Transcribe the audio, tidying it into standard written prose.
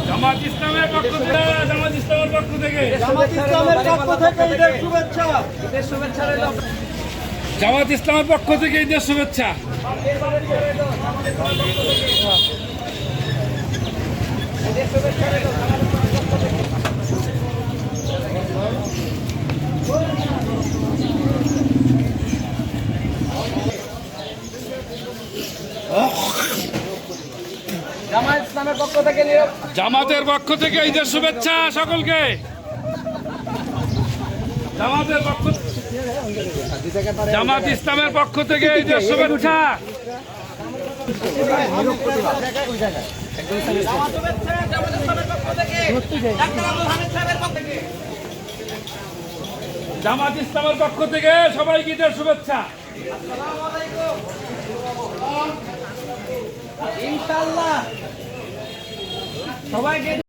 জামাত ইসলামের পক্ষ থেকে জামাত ইসলামের পক্ষ থেকে ঈদের শুভেচ্ছা। জামাত ইসলামের পক্ষ থেকে ঈদের শুভেচ্ছা। জামাত ইসলামের পক্ষ থেকে জামাতের পক্ষ থেকে ঈদের শুভেচ্ছা সকলকে। জামাত ইসলামের পক্ষ থেকে ঈদের শুভেচ্ছা। জামাত ইসলামের পক্ষ থেকে সবাইকে ঈদের শুভেচ্ছা। ইনশাআল্লাহ সবাইকে